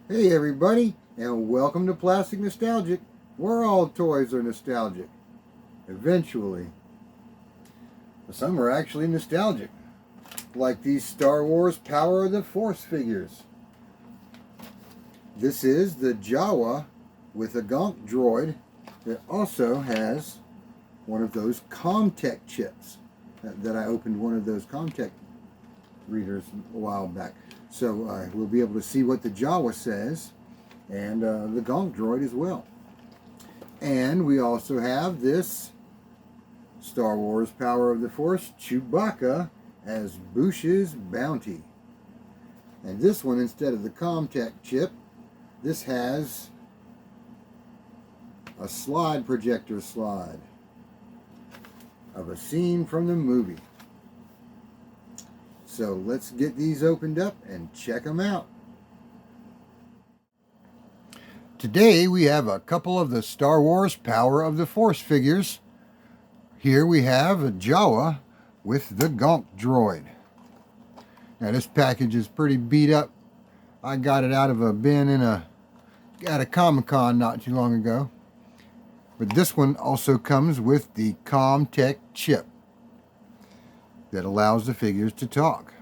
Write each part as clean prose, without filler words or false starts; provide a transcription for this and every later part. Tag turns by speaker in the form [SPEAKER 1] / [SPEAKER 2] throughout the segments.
[SPEAKER 1] Hey everybody, and welcome to Plastic Nostalgic, where all toys are nostalgic. Eventually. Some are actually nostalgic, like these Star Wars Power of the Force figures. This is the Jawa with a Gonk Droid that also has one of those Comm Tech chips that I opened one of those Comm Tech readers a while back. So we'll be able to see what the Jawa says and the Gonk Droid as well. And we also have this Star Wars Power of the Force Chewbacca as Boushh's Bounty. And this one, instead of the Comm Tech chip, this has a slide projector slide of a scene from the movie. So let's get these opened up and check them out. Today we have a couple of the Star Wars Power of the Force figures. Here we have a Jawa with the Gonk Droid. Now this package is pretty beat up. I got it out of a bin at a Comic-Con not too long ago. But this one also comes with the Comm Tech chip that allows the figures to talk.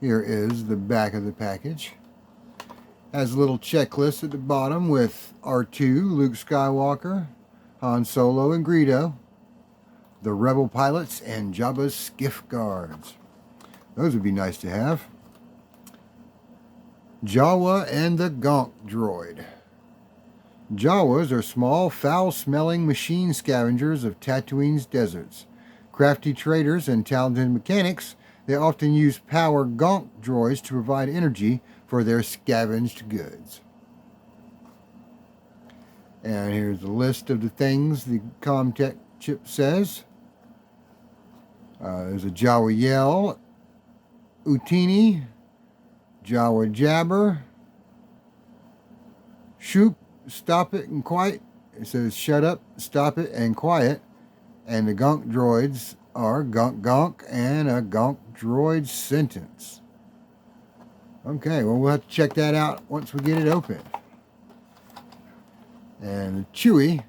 [SPEAKER 1] Here is the back of the package. Has a little checklist at the bottom with R2, Luke Skywalker, Han Solo and Greedo, the Rebel pilots, and Jabba's skiff guards. Those would be nice to have. Jawa and the Gonk Droid. Jawas are small, foul-smelling machine scavengers of Tatooine's deserts. Crafty traders and talented mechanics, they often use power Gonk droids to provide energy for their scavenged goods. And here's a list of the things the Comm Tech chip says. There's a Jawa Yell, Utini, Jawa Jabber, Shoop, Stop it and quiet. It says shut up, stop it, and quiet. And the Gonk droids are Gonk Gonk and a Gonk Droid sentence. Okay, well we'll have to check that out once we get it open. And Chewie,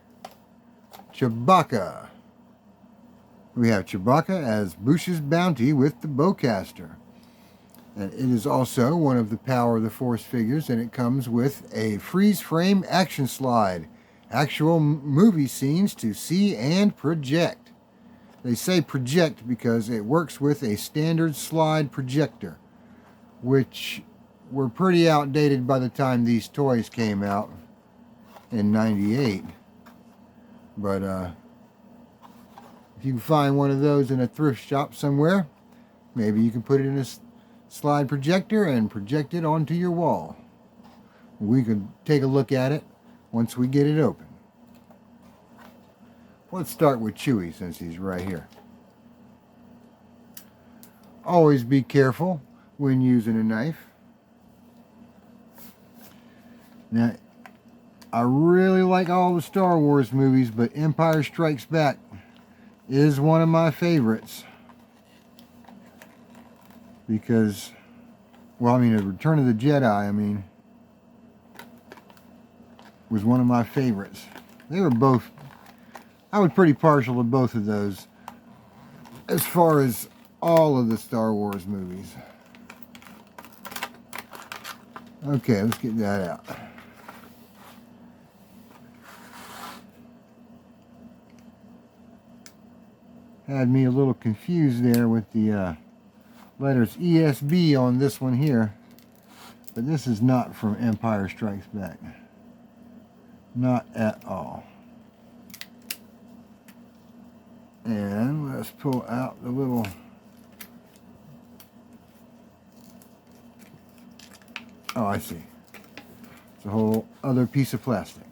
[SPEAKER 1] Chewbacca. We have Chewbacca as Boushh's Bounty with the bowcaster. And it is also one of the Power of the Force figures, and it comes with a freeze-frame action slide. Actual movie scenes to see and project. They say project because it works with a standard slide projector, which were pretty outdated by the time these toys came out in '98. But if you can find one of those in a thrift shop somewhere, maybe you can put it in a slide projector and project it onto your wall. We can take a look at it once we get it open. Let's start with Chewie since he's right here. Always be careful when using a knife. Now, I really like all the Star Wars movies, but Empire Strikes Back is one of my favorites. Because, well, Return of the Jedi, was one of my favorites. They were both, I was pretty partial to both of those as far as all of the Star Wars movies. Okay, let's get that out. Had me a little confused there with the letters ESB on this one here, but this is not from Empire Strikes Back. Not at all. And let's pull out the little I see. It's a whole other piece of plastic.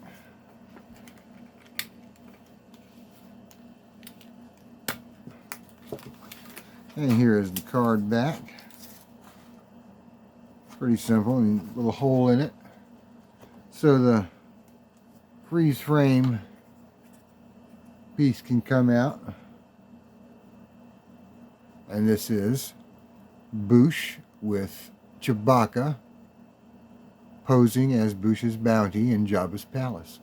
[SPEAKER 1] And here is the card back. Pretty simple, and a little hole in it. So the freeze frame piece can come out. And this is Boushh with Chewbacca posing as Boushh's bounty in Jabba's palace.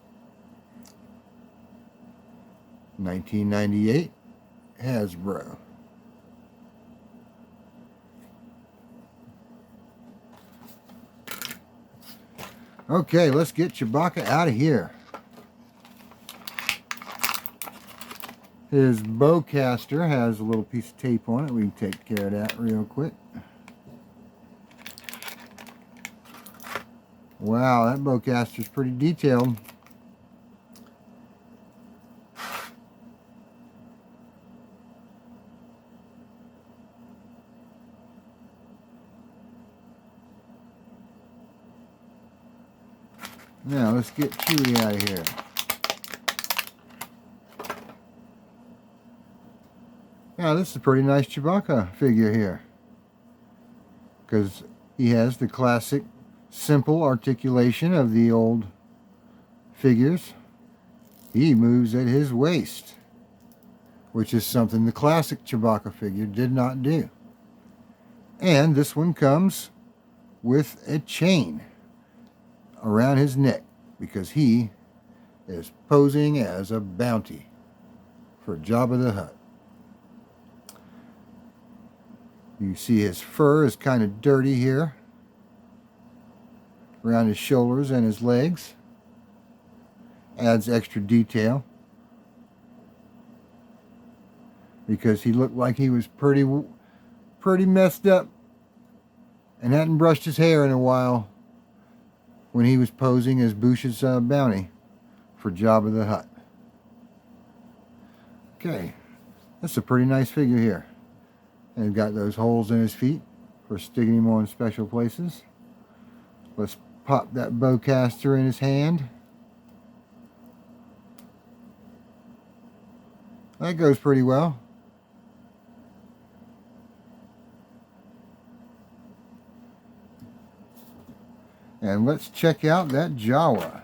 [SPEAKER 1] 1998, Hasbro. Okay, let's get Chewbacca out of here. His bowcaster has a little piece of tape on it. We can take care of that real quick. Wow, that bowcaster's pretty detailed. Now, let's get Chewie out of here. Now, this is a pretty nice Chewbacca figure here, because he has the classic simple articulation of the old figures. He moves at his waist, which is something the classic Chewbacca figure did not do. And this one comes with a chain around his neck, because he is posing as a bounty for Jabba the Hutt. You see his fur is kind of dirty here around his shoulders and his legs. Adds extra detail, because he looked like he was pretty messed up and hadn't brushed his hair in a while when he was posing as Boushh's bounty for Jabba the Hutt. Okay, that's a pretty nice figure here. And he's got those holes in his feet for sticking him on special places. Let's pop that bowcaster in his hand. That goes pretty well. And let's check out that Jawa.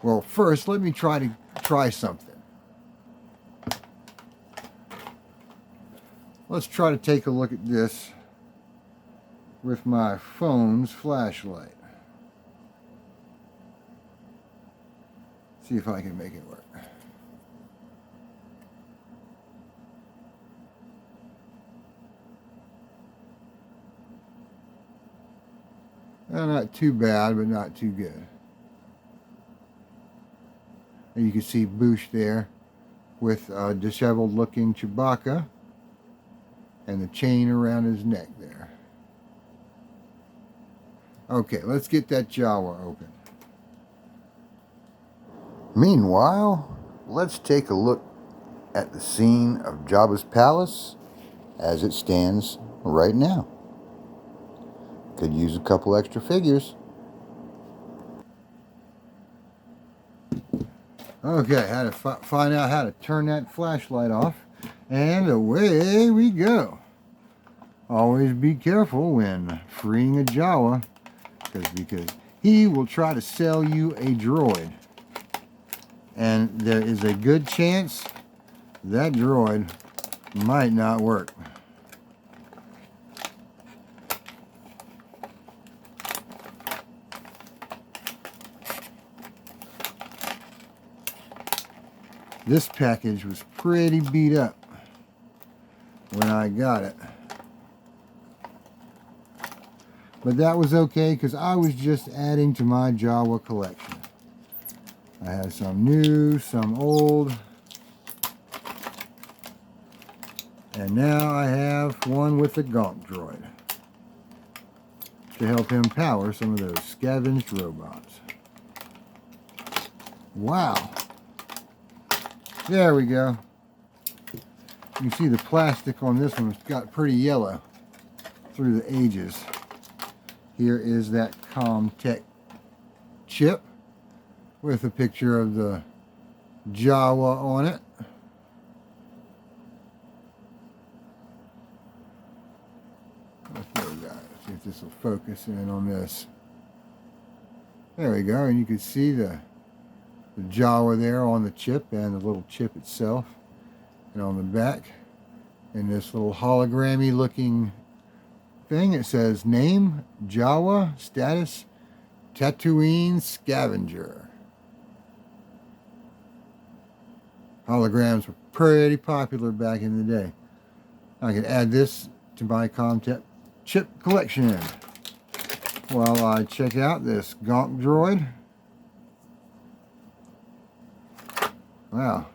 [SPEAKER 1] Well, first, let me try something. Let's try to take a look at this with my phone's flashlight. See if I can make it work. Not too bad, but not too good. And you can see Boushh there with a disheveled looking Chewbacca and the chain around his neck there. Okay, let's get that Jawa open. Meanwhile, let's take a look at the scene of Jabba's palace as it stands right now. Could use a couple extra figures. Okay, I had to find out how to turn that flashlight off, and away we go. Always be careful when freeing a Jawa, because he will try to sell you a droid, and there is a good chance that droid might not work. This package was pretty beat up when I got it. But that was okay, because I was just adding to my Jawa collection. I had some new, some old. And now I have one with the Gonk Droid to help him power some of those scavenged robots. Wow. There we go. You can see the plastic on this one got pretty yellow through the ages. Here is that Comm Tech chip with a picture of the Jawa on it. Let's see if this will focus in on this. There we go, and you can see the the Jawa there on the chip and the little chip itself. And on the back, in this little hologrammy looking thing, it says name, Jawa, status, Tatooine scavenger. Holograms were pretty popular back in the day. I can add this to my Comm Tech chip collection while I check out this Gonk Droid. Wow.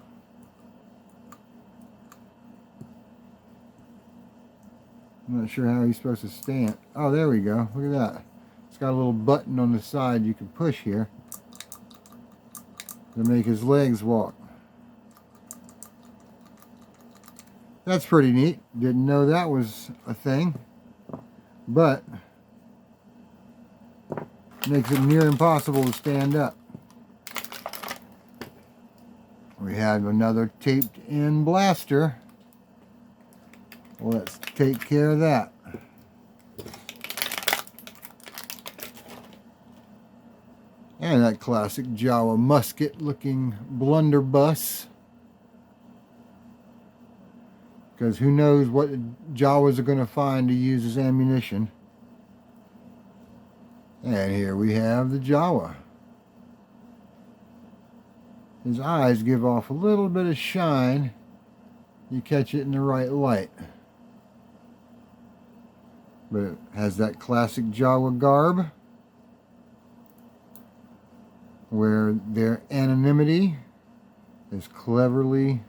[SPEAKER 1] I'm not sure how he's supposed to stand. Oh, there we go. Look at that. It's got a little button on the side you can push here to make his legs walk. That's pretty neat. Didn't know that was a thing, but makes it near impossible to stand up. We have another taped in blaster. Let's take care of that. And that classic Jawa musket looking blunderbuss. Because who knows what Jawas are going to find to use as ammunition. And here we have the Jawa. His eyes give off a little bit of shine. You catch it in the right light. But it has that classic Jawa garb, where their anonymity is cleverly,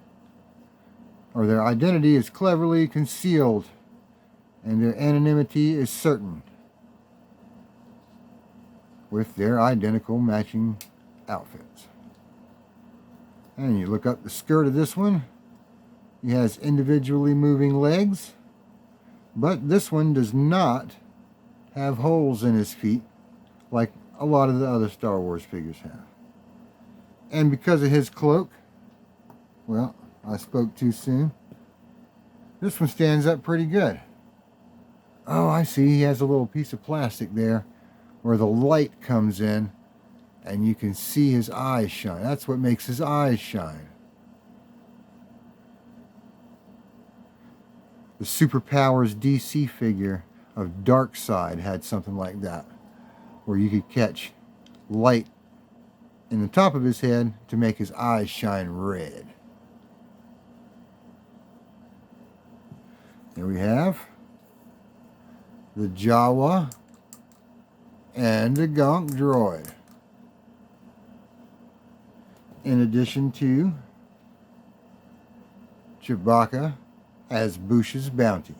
[SPEAKER 1] or their identity is cleverly concealed, and their anonymity is certain, with their identical matching outfits. And you look up the skirt of this one, he has individually moving legs, but this one does not have holes in his feet like a lot of the other Star Wars figures have. And because of his cloak, well, I spoke too soon. This one stands up pretty good. Oh, I see. He has a little piece of plastic there where the light comes in and you can see his eyes shine. That's what makes his eyes shine. The Superpowers DC figure of Darkseid had something like that, where you could catch light in the top of his head to make his eyes shine red. Here we have the Jawa and the Gonk Droid, in addition to Chewbacca as Boushh's bounty.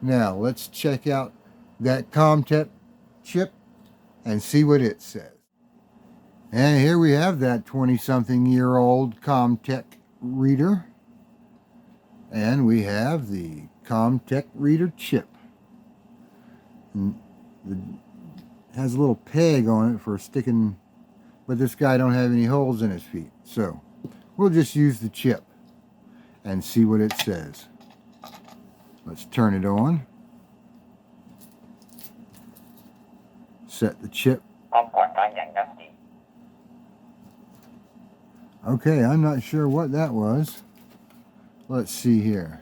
[SPEAKER 1] Now let's check out that Comm Tech chip and see what it says. And here we have that 20-something-year-old Comm Tech reader. And we have the Comm Tech reader chip. And it has a little peg on it for sticking, but this guy don't have any holes in his feet. So we'll just use the chip and see what it says. Let's turn it on. Set the chip. Okay, I'm not sure what that was. Let's see here.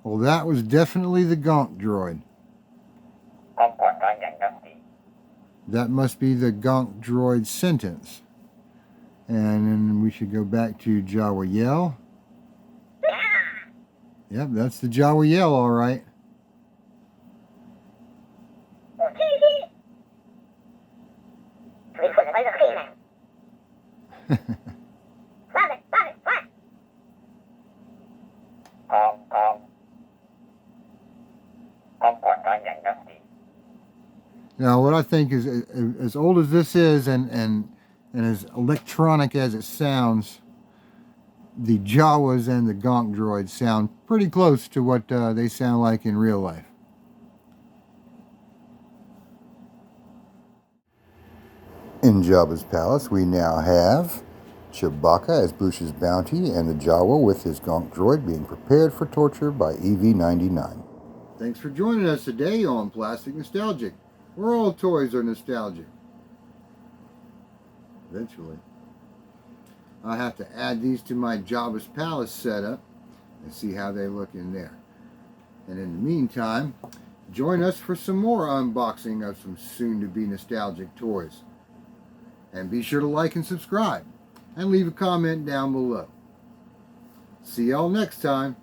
[SPEAKER 1] Well, that was definitely the Gonk Droid. That must be the Gonk Droid sentence. And then we should go back to Jawa Yell. Yep, that's the Jawa Yell, all right. Now, what I think is, as old as this is and as electronic as it sounds, the Jawas and the Gonk Droids sound pretty close to what they sound like in real life. In Jabba's palace, we now have Chewbacca as Boushh's bounty and the Jawa with his Gonk Droid being prepared for torture by EV-99. Thanks for joining us today on Plastic Nostalgic, where all toys are nostalgic. Eventually. I'll have to add these to my Jabba's palace setup and see how they look in there. And in the meantime, join us for some more unboxing of some soon-to-be nostalgic toys. And be sure to like and subscribe, and leave a comment down below. See y'all next time.